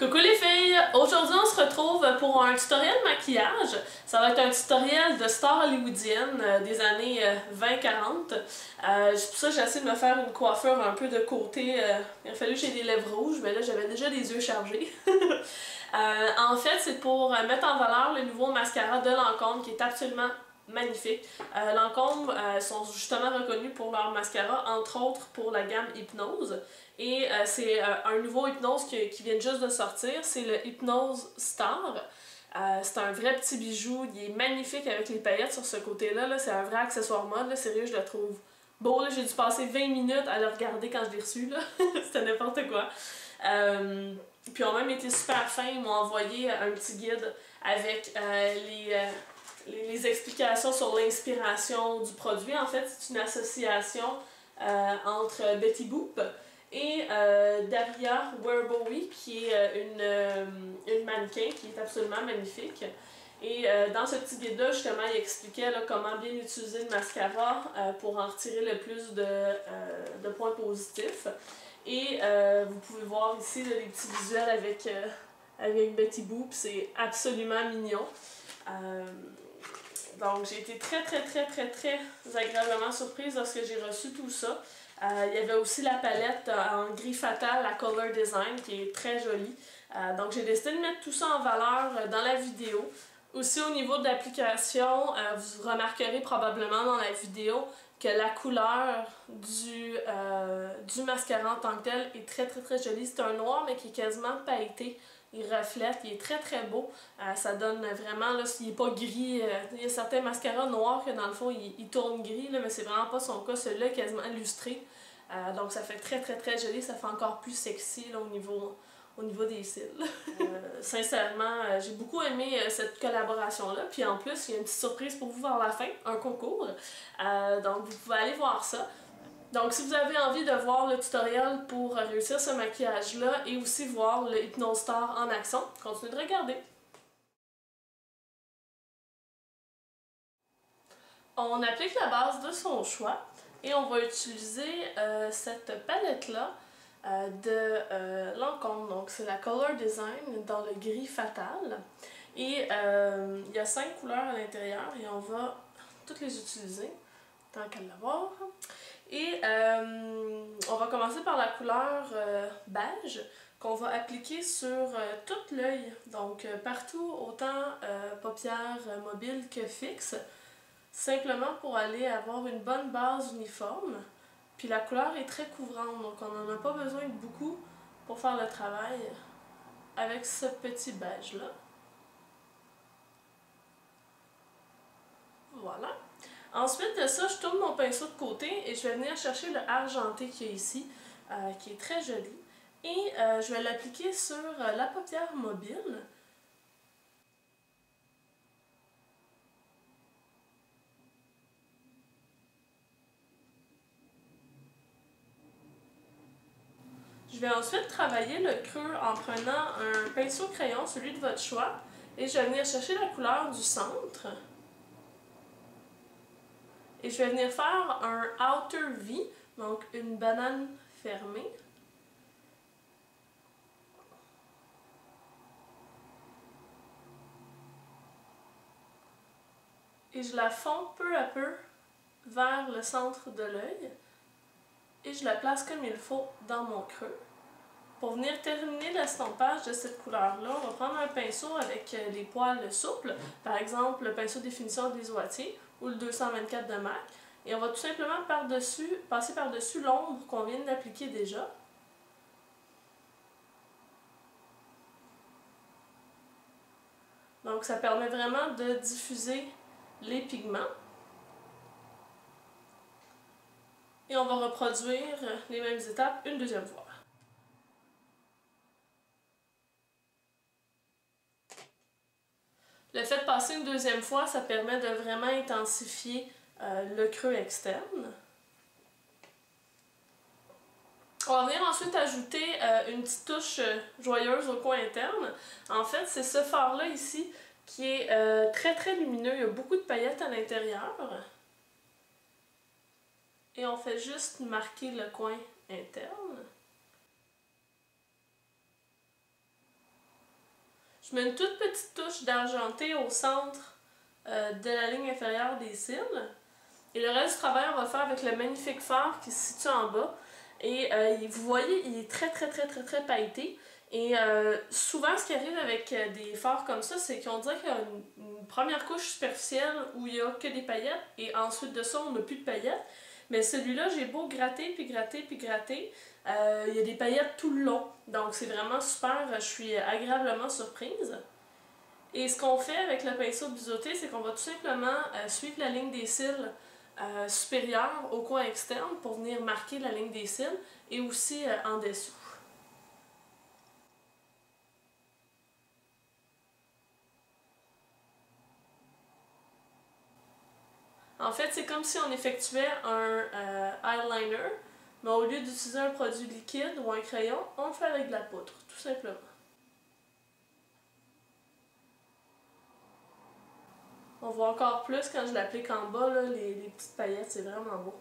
Coucou les filles! Aujourd'hui on se retrouve pour un tutoriel maquillage. Ça va être un tutoriel de star hollywoodienne des années 20-40. C'est pour ça que j'ai essayé de me faire une coiffure un peu de côté. Il a fallu que j'ai des lèvres rouges, mais là j'avais déjà des yeux chargés. En fait, c'est pour mettre en valeur le nouveau mascara de Lancôme qui est absolument magnifique. Lancôme sont justement reconnus pour leur mascara, entre autres pour la gamme Hypnose. Et c'est un nouveau Hypnose qui vient juste de sortir, c'est le Hypnose Star. C'est un vrai petit bijou, il est magnifique avec les paillettes sur ce côté-là. -là, c'est un vrai accessoire mode, là, sérieux, je le trouve beau. J'ai dû passer 20 minutes à le regarder quand je l'ai reçu, c'était n'importe quoi. Puis ils ont même été super fins, ils m'ont envoyé un petit guide avec les explications sur l'inspiration du produit. En fait, c'est une association entre Betty Boop et Daria Werbowie, qui est une mannequin qui est absolument magnifique. Et dans ce petit guide-là, justement, il expliquait là, comment bien utiliser le mascara pour en retirer le plus de points positifs. Et vous pouvez voir ici là, les petits visuels avec Betty Boop, c'est absolument mignon. Donc j'ai été très agréablement surprise lorsque j'ai reçu tout ça. Il y avait aussi la palette en gris fatal, la Color Design, qui est très jolie. Donc j'ai décidé de mettre tout ça en valeur dans la vidéo. Aussi au niveau de l'application, vous remarquerez probablement dans la vidéo que la couleur du mascara en tant que tel est très jolie. C'est un noir mais qui est quasiment pailleté. Il reflète, il est très beau. Ça donne vraiment, là, s'il n'est pas gris, il y a certains mascaras noirs que dans le fond il tourne gris, là, mais c'est vraiment pas son cas. Celui-là est quasiment lustré. Donc ça fait très joli, ça fait encore plus sexy là, au niveau des cils. Sincèrement, j'ai beaucoup aimé cette collaboration-là. Puis en plus, il y a une petite surprise pour vous vers la fin, un concours. Donc vous pouvez aller voir ça. Donc si vous avez envie de voir le tutoriel pour réussir ce maquillage-là et aussi voir le Hypnose Star en action, continuez de regarder. On applique la base de son choix et on va utiliser cette palette-là de Lancôme. Donc c'est la Color Design dans le gris fatal. Et il y a 5 couleurs à l'intérieur et on va toutes les utiliser tant qu'à l'avoir. Et on va commencer par la couleur beige qu'on va appliquer sur tout l'œil, donc partout, autant paupières mobiles que fixes, simplement pour aller avoir une bonne base uniforme. Puis la couleur est très couvrante, donc on n'en a pas besoin de beaucoup pour faire le travail avec ce petit beige-là. Voilà. Ensuite de ça, je tourne mon pinceau de côté et je vais venir chercher le argenté qui est ici, qui est très joli. Et je vais l'appliquer sur la paupière mobile. Je vais ensuite travailler le creux en prenant un pinceau crayon, celui de votre choix, et je vais venir chercher la couleur du centre. Et je vais venir faire un outer V, donc une banane fermée. Et je la fonds peu à peu vers le centre de l'œil. Et je la place comme il faut dans mon creux. Pour venir terminer l'estompage de cette couleur-là, on va prendre un pinceau avec les poils souples, par exemple le pinceau définition des Oitiers ou le 224 de MAC, et on va tout simplement passer par-dessus l'ombre qu'on vient d'appliquer déjà. Donc ça permet vraiment de diffuser les pigments. Et on va reproduire les mêmes étapes une deuxième fois. Le fait de passer une deuxième fois, ça permet de vraiment intensifier le creux externe. On va venir ensuite ajouter une petite touche joyeuse au coin interne. En fait, c'est ce fard-là ici qui est très lumineux. Il y a beaucoup de paillettes à l'intérieur. Et on fait juste marquer le coin interne. Je mets une toute petite touche d'argenté au centre de la ligne inférieure des cils. Et le reste du travail, on va le faire avec le magnifique fard qui se situe en bas. Et vous voyez, il est très pailleté. Et souvent, ce qui arrive avec des fards comme ça, c'est qu'on dirait qu'il y a une première couche superficielle où il n'y a que des paillettes. Et ensuite de ça, on n'a plus de paillettes. Mais celui-là, j'ai beau gratter, puis gratter, puis gratter, il y a des paillettes tout le long. Donc c'est vraiment super, je suis agréablement surprise. Et ce qu'on fait avec le pinceau biseauté, c'est qu'on va tout simplement suivre la ligne des cils supérieure au coin externe pour venir marquer la ligne des cils et aussi en dessous. En fait, c'est comme si on effectuait un eyeliner, mais au lieu d'utiliser un produit liquide ou un crayon, on le fait avec de la poudre, tout simplement. On voit encore plus quand je l'applique en bas, là, les petites paillettes, c'est vraiment beau.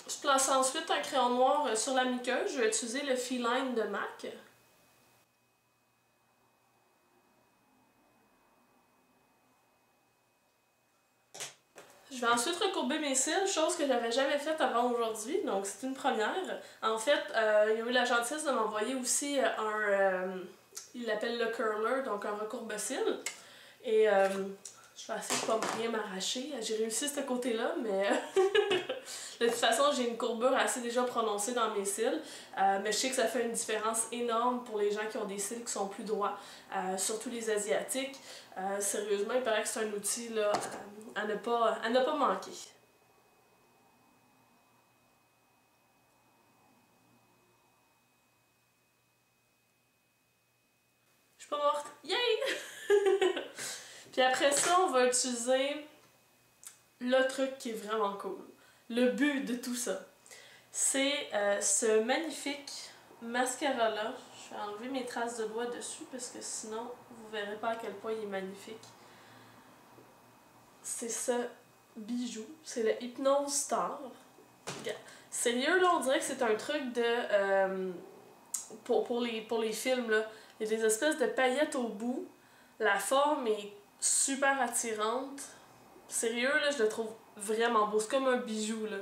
Je place ensuite un crayon noir sur la muqueuse. Je vais utiliser le Feline de MAC. Je vais ensuite recourber mes cils, chose que j'avais jamais faite avant aujourd'hui, donc c'est une première. En fait, il y a eu la gentillesse de m'envoyer aussi il l'appelle le curler, donc un recourbe-cils. Et je vais essayer de pas rien m'arracher. J'ai réussi ce côté-là, mais de toute façon, j'ai une courbure assez déjà prononcée dans mes cils. Mais je sais que ça fait une différence énorme pour les gens qui ont des cils qui sont plus droits, surtout les Asiatiques. Sérieusement, il paraît que c'est un outil là, à ne pas manquer. Je suis pas morte! Yay! Puis après ça, on va utiliser le truc qui est vraiment cool. Le but de tout ça. C'est ce magnifique mascara-là. Je vais enlever mes traces de doigts dessus parce que sinon, vous verrez pas à quel point il est magnifique. C'est ce bijou. C'est le Hypnose Star. Sérieux, là, on dirait que c'est un truc de... pour les films, là. Il y a des espèces de paillettes au bout. La forme est super attirante. Sérieux, là, je le trouve vraiment beau. C'est comme un bijou, là.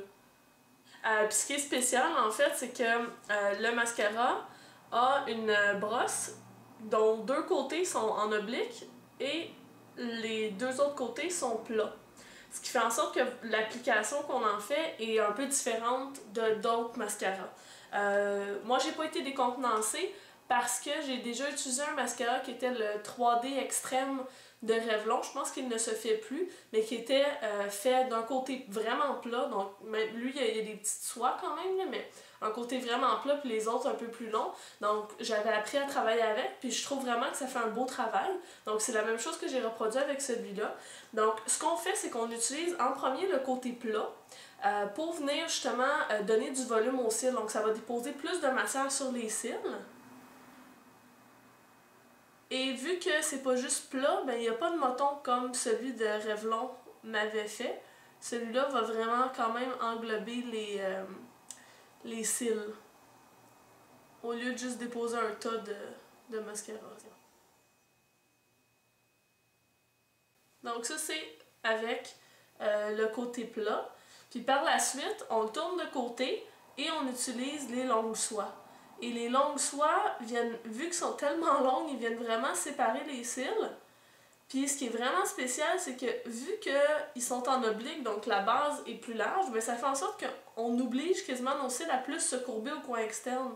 Puis ce qui est spécial, en fait, c'est que le mascara a une brosse dont deux côtés sont en oblique et les deux autres côtés sont plats. Ce qui fait en sorte que l'application qu'on en fait est un peu différente de d'autres mascaras. Moi, j'ai pas été décontenancée parce que j'ai déjà utilisé un mascara qui était le 3D extrême de Revlon. Je pense qu'il ne se fait plus, mais qui était fait d'un côté vraiment plat. Donc, lui, il y a des petites soies quand même, là, mais un côté vraiment plat, puis les autres un peu plus longs. Donc, j'avais appris à travailler avec, puis je trouve vraiment que ça fait un beau travail. Donc, c'est la même chose que j'ai reproduit avec celui-là. Donc, ce qu'on fait, c'est qu'on utilise en premier le côté plat. Pour venir justement donner du volume aux cils. Donc, ça va déposer plus de matière sur les cils. Et vu que c'est pas juste plat, ben il n'y a pas de moton comme celui de Revlon m'avait fait. Celui-là va vraiment quand même englober les cils. Au lieu de juste déposer un tas de mascara. Donc ça c'est avec le côté plat. Puis par la suite, on le tourne de côté et on utilise les longues soies. Et les longues soies viennent, vu qu'elles sont tellement longues, ils viennent vraiment séparer les cils. Puis ce qui est vraiment spécial, c'est que vu qu'ils sont en oblique, donc la base est plus large, mais ça fait en sorte qu'on oblige quasiment nos cils à plus se courber au coin externe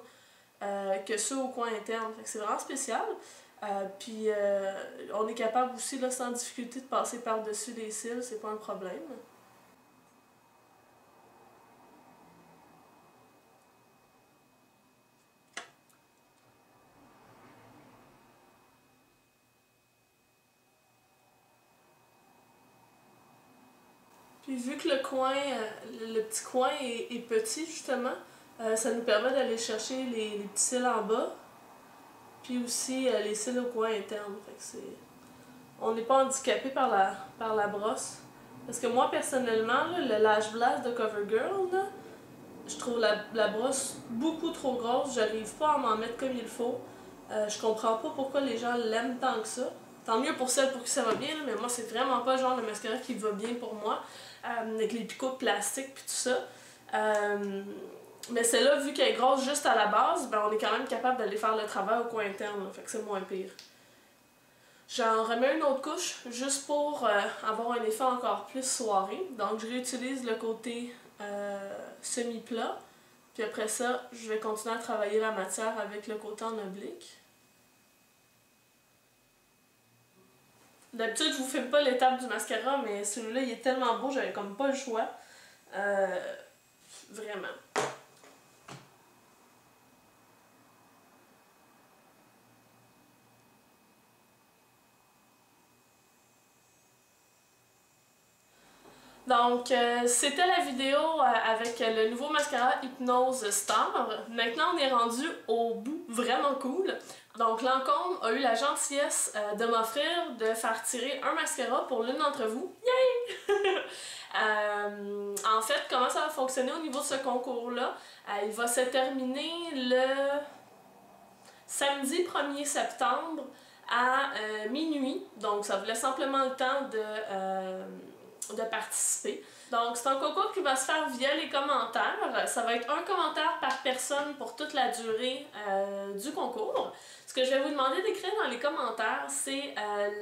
que ceux au coin interne. Fait que c'est vraiment spécial. Puis on est capable aussi là, sans difficulté de passer par-dessus les cils, c'est pas un problème. Puis vu que le coin, le petit coin est petit justement, ça nous permet d'aller chercher les petits cils en bas, puis aussi les cils au coin interne. Fait que on n'est pas handicapé par la brosse. Parce que moi, personnellement, là, le Lash Blast de CoverGirl, là, je trouve la brosse beaucoup trop grosse. J'arrive pas à m'en mettre comme il faut. Je comprends pas pourquoi les gens l'aiment tant que ça. Tant mieux pour celles pour qui ça va bien, là, mais moi, c'est vraiment pas le genre de mascara qui va bien pour moi. Avec les picots de plastique puis tout ça. Mais celle-là, vu qu'elle est grosse juste à la base, ben on est quand même capable d'aller faire le travail au coin interne, là, fait que c'est moins pire. J'en remets une autre couche, juste pour avoir un effet encore plus soirée. Donc je réutilise le côté semi-plat. Puis après ça, je vais continuer à travailler la matière avec le côté en oblique. D'habitude, je vous filme pas l'étape du mascara, mais celui-là, il est tellement beau, j'avais comme pas le choix. Vraiment. Donc, c'était la vidéo avec le nouveau mascara Hypnose Star. Maintenant, on est rendu au bout vraiment cool. Donc, Lancôme a eu la gentillesse de m'offrir de faire tirer un mascara pour l'une d'entre vous. Yay! En fait, comment ça va fonctionner au niveau de ce concours-là? Il va se terminer le samedi 1er septembre à minuit. Donc, ça vous laisse amplement le temps de participer. Donc, c'est un concours qui va se faire via les commentaires. Ça va être un commentaire par personne pour toute la durée du concours. Ce que je vais vous demander d'écrire dans les commentaires, c'est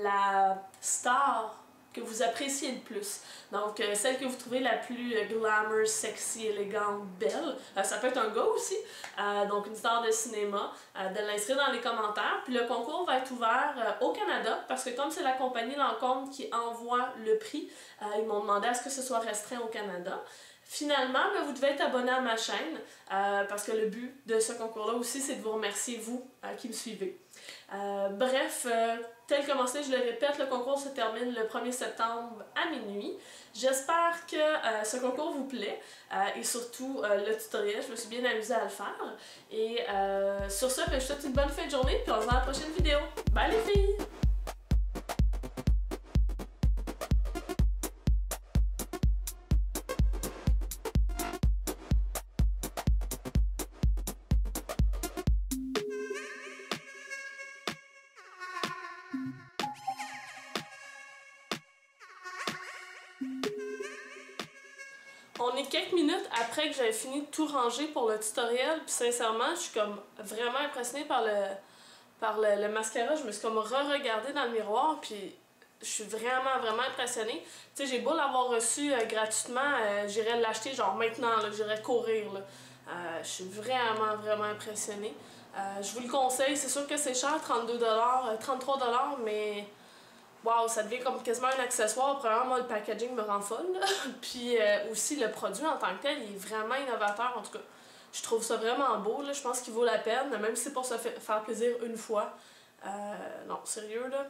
la star que vous appréciez le plus. Donc, celle que vous trouvez la plus glamour, sexy, élégante, belle. Ça peut être un gars aussi, donc une star de cinéma, de l'inscrire dans les commentaires. Puis le concours va être ouvert au Canada, parce que comme c'est la compagnie Lancôme qui envoie le prix, ils m'ont demandé à ce que ce soit restreint au Canada. Finalement, ben, vous devez être abonné à ma chaîne, parce que le but de ce concours-là aussi, c'est de vous remercier, vous, qui me suivez. Bref, tel que mentionné, je le répète, le concours se termine le 1er septembre à minuit. J'espère que ce concours vous plaît et surtout le tutoriel, je me suis bien amusée à le faire. Et sur ce, ben, je vous souhaite une bonne fin de journée puis on se voit dans la prochaine vidéo. Bye les filles! On est quelques minutes après que j'avais fini de tout ranger pour le tutoriel, puis sincèrement, je suis comme vraiment impressionnée par le mascara. Je me suis comme re-regardée dans le miroir, puis je suis vraiment impressionnée. Tu sais, j'ai beau l'avoir reçu gratuitement, j'irais l'acheter genre maintenant, j'irais courir. Je suis vraiment impressionnée. Je vous le conseille, c'est sûr que c'est cher, 32$, 33$, mais... Wow, ça devient comme quasiment un accessoire. Premièrement, moi, le packaging me rend folle. Puis aussi, le produit en tant que tel, il est vraiment innovateur. En tout cas, je trouve ça vraiment beau. Là. Je pense qu'il vaut la peine, même si c'est pour se faire plaisir une fois. Non, sérieux, là.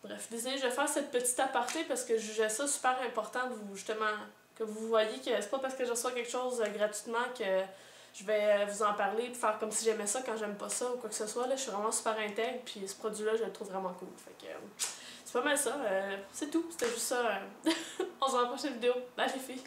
Bref, désolé, je vais faire cette petite aparté parce que je jugeais ça super important de vous, justement, que vous voyez que c'est pas parce que je reçois quelque chose gratuitement que je vais vous en parler et faire comme si j'aimais ça quand j'aime pas ça ou quoi que ce soit. Là. Je suis vraiment super intègre, puis ce produit-là, je le trouve vraiment cool. Fait que... c'est pas mal ça, c'est tout, c'était juste ça. On se voit dans la prochaine vidéo. Bye les filles!